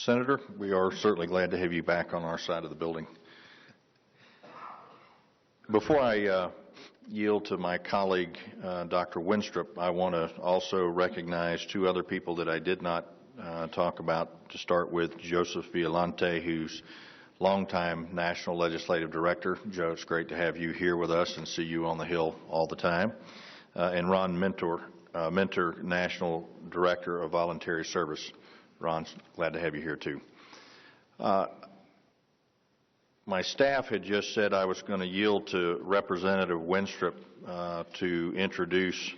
Senator, we are certainly glad to have you back on our side of the building. Before I yield to my colleague, Dr. Wenstrup, I want to also recognize two other people that I did not talk about. To start with, Joseph Violante, who's longtime National Legislative Director. Joe, it's great to have you here with us and see you on the Hill all the time. And Ron Mentor, National Director of Voluntary Service. Ron, glad to have you here too. My staff had just said I was going to yield to Representative Wenstrup to introduce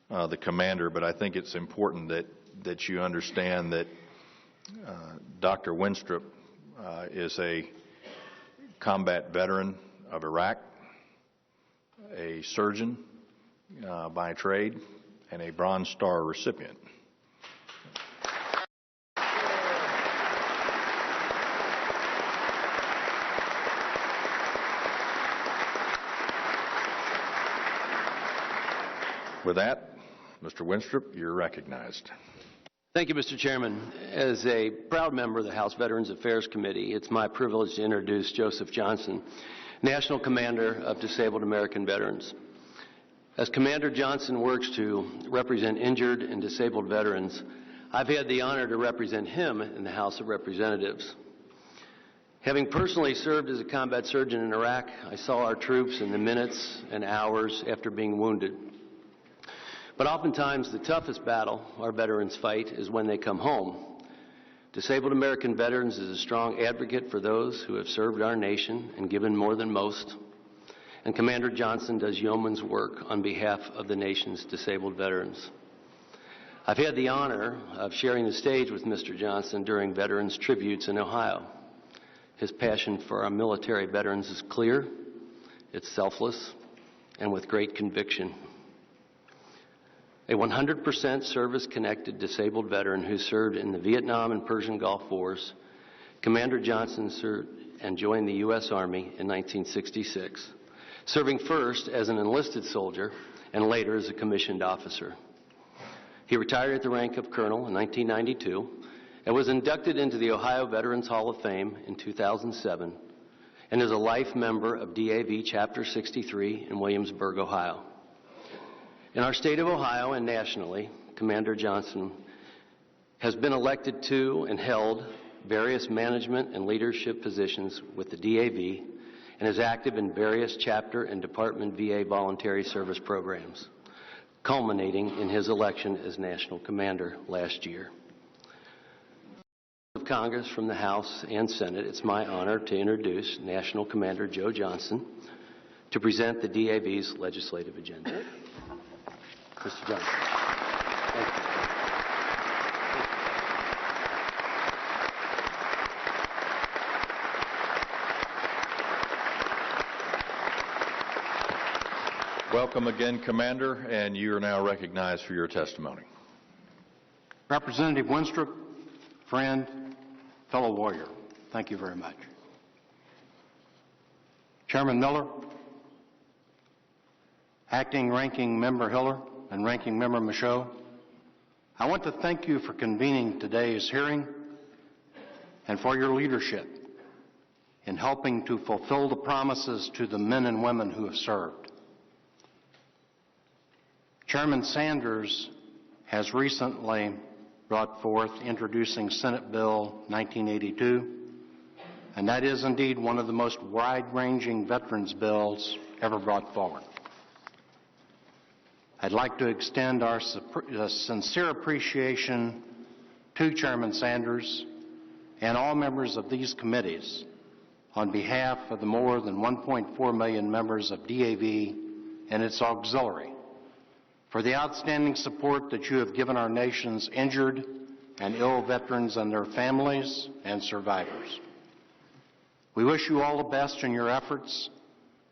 the commander, but I think it's important that you understand that Dr. Wenstrup is a combat veteran of Iraq, a surgeon by trade, and a Bronze Star recipient. With that, Mr. Wenstrup, you're recognized. Thank you, Mr. Chairman. As a proud member of the House Veterans Affairs Committee, it's my privilege to introduce Joseph Johnston, National Commander of Disabled American Veterans. As Commander Johnston works to represent injured and disabled veterans, I've had the honor to represent him in the House of Representatives. Having personally served as a combat surgeon in Iraq, I saw our troops in the minutes and hours after being wounded. But oftentimes the toughest battle our veterans fight is when they come home. Disabled American Veterans is a strong advocate for those who have served our nation and given more than most. And Commander Johnston does yeoman's work on behalf of the nation's disabled veterans. I've had the honor of sharing the stage with Mr. Johnston during veterans tributes in Ohio. His passion for our military veterans is clear, it's selfless, and with great conviction. A 100% service-connected disabled veteran who served in the Vietnam and Persian Gulf Wars, Commander Johnston served and joined the U.S. Army in 1966, serving first as an enlisted soldier and later as a commissioned officer. He retired at the rank of colonel in 1992 and was inducted into the Ohio Veterans Hall of Fame in 2007 and is a life member of DAV Chapter 63 in Williamsburg, Ohio. In our state of Ohio and nationally, Commander Johnston has been elected to and held various management and leadership positions with the DAV and is active in various chapter and department VA voluntary service programs, culminating in his election as National Commander last year. Of Congress from the House and Senate, it's my honor to introduce National Commander Joe Johnston to present the DAV's legislative agenda. Mr. Johnston. Thank you. Welcome again, Commander, and you are now recognized for your testimony. Representative Wenstrup, friend, fellow warrior, thank you very much. Chairman Miller, Acting Ranking Member Hiller, and Ranking Member Michaud, I want to thank you for convening today's hearing and for your leadership in helping to fulfill the promises to the men and women who have served. Chairman Sanders has recently brought forth introducing Senate Bill 1982, and that is indeed one of the most wide-ranging veterans bills ever brought forward. I'd like to extend our sincere appreciation to Chairman Sanders and all members of these committees on behalf of the more than 1.4 million members of DAV and its auxiliary for the outstanding support that you have given our nation's injured and ill veterans and their families and survivors. We wish you all the best in your efforts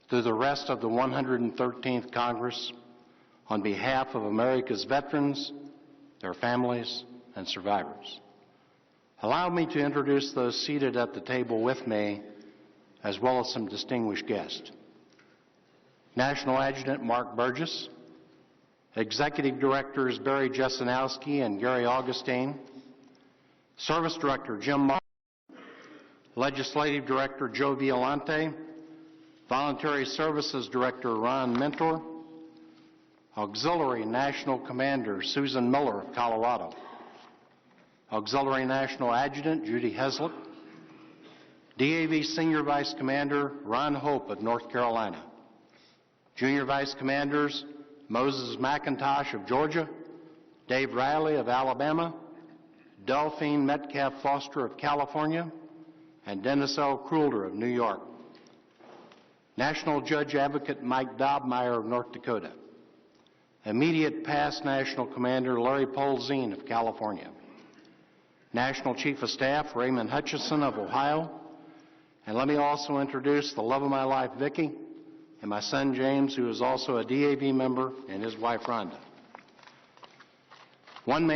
through the rest of the 113th Congress on behalf of America's veterans, their families, and survivors. Allow me to introduce those seated at the table with me, as well as some distinguished guests. National Adjutant Mark Burgess, Executive Directors Barry Jesenowski and Gary Augustine, Service Director Jim Martin, Legislative Director Joe Violante, Voluntary Services Director Ron Mentor, Auxiliary National Commander Susan Miller of Colorado, Auxiliary National Adjutant Judy Heslop, DAV Senior Vice Commander Ron Hope of North Carolina, Junior Vice Commanders Moses McIntosh of Georgia, Dave Riley of Alabama, Delphine Metcalf Foster of California, and Dennis L. Krulder of New York. National Judge Advocate Mike Dobmeyer of North Dakota. Immediate past National Commander Larry Polzine of California. National Chief of Staff Raymond Hutchison of Ohio. And let me also introduce the love of my life, Vicki, and my son James, who is also a DAV member, and his wife Rhonda. One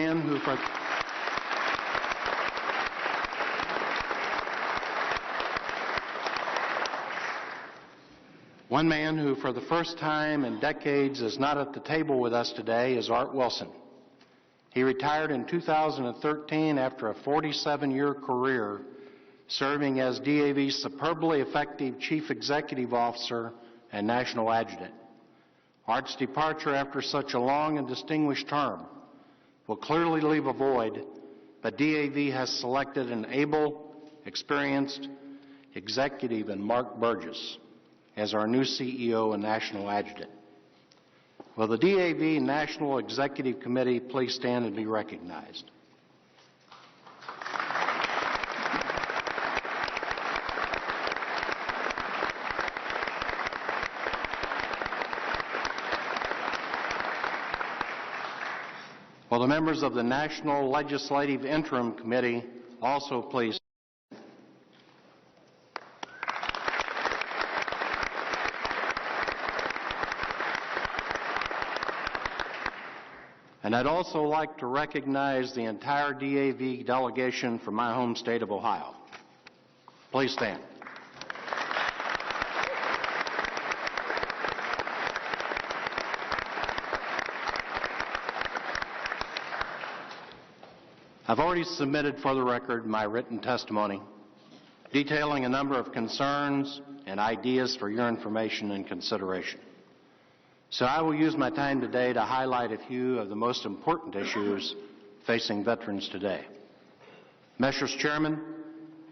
man who for the first time in decades is not at the table with us today is Art Wilson. He retired in 2013 after a 47-year career serving as DAV's superbly effective Chief Executive Officer and National Adjutant. Art's departure after such a long and distinguished term will clearly leave a void, but DAV has selected an able, experienced executive in Mark Burgess as our new CEO and National Adjutant. Will the DAV National Executive Committee please stand and be recognized? Will the members of the National Legislative Interim Committee also please? And I'd also like to recognize the entire DAV delegation from my home state of Ohio. Please stand. I've already submitted for the record my written testimony detailing a number of concerns and ideas for your information and consideration. So I will use my time today to highlight a few of the most important issues facing veterans today. Messrs. Chairman,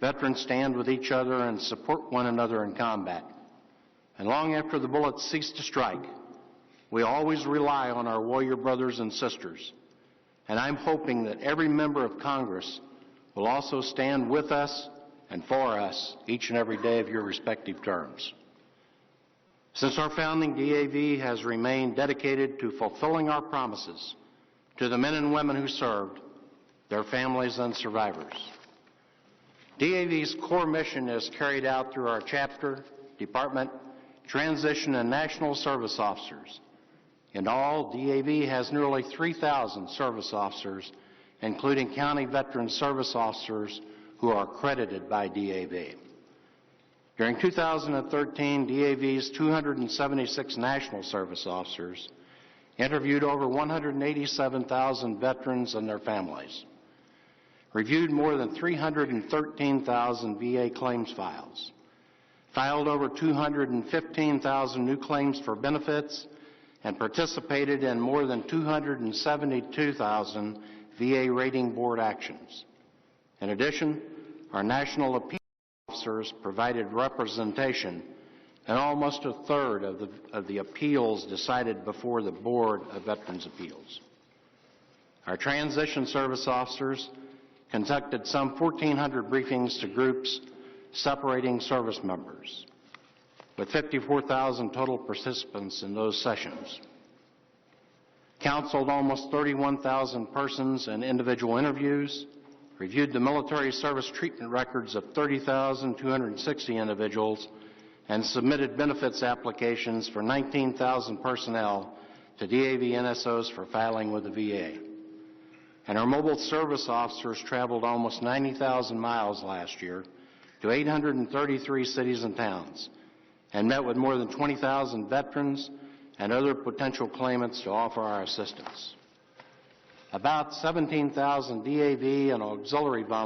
veterans stand with each other and support one another in combat. And long after the bullets cease to strike, we always rely on our warrior brothers and sisters. And I'm hoping that every member of Congress will also stand with us and for us each and every day of your respective terms. Since our founding, DAV has remained dedicated to fulfilling our promises to the men and women who served, their families, and survivors. DAV's core mission is carried out through our chapter, department, transition, and national service officers. In all, DAV has nearly 3,000 service officers, including county veteran service officers who are accredited by DAV. During 2013, DAV's 276 national service officers interviewed over 187,000 veterans and their families, reviewed more than 313,000 VA claims files, filed over 215,000 new claims for benefits, and participated in more than 272,000 VA rating board actions. In addition, our national appeal officers provided representation in almost a third of the appeals decided before the Board of Veterans Appeals. Our transition service officers conducted some 1,400 briefings to groups separating service members, with 54,000 total participants in those sessions. Counseled almost 31,000 persons in individual interviews, reviewed the military service treatment records of 30,260 individuals, and submitted benefits applications for 19,000 personnel to DAV NSOs for filing with the VA. And our mobile service officers traveled almost 90,000 miles last year to 833 cities and towns, and met with more than 20,000 veterans and other potential claimants to offer our assistance. About 17,000 DAV and auxiliary volunteers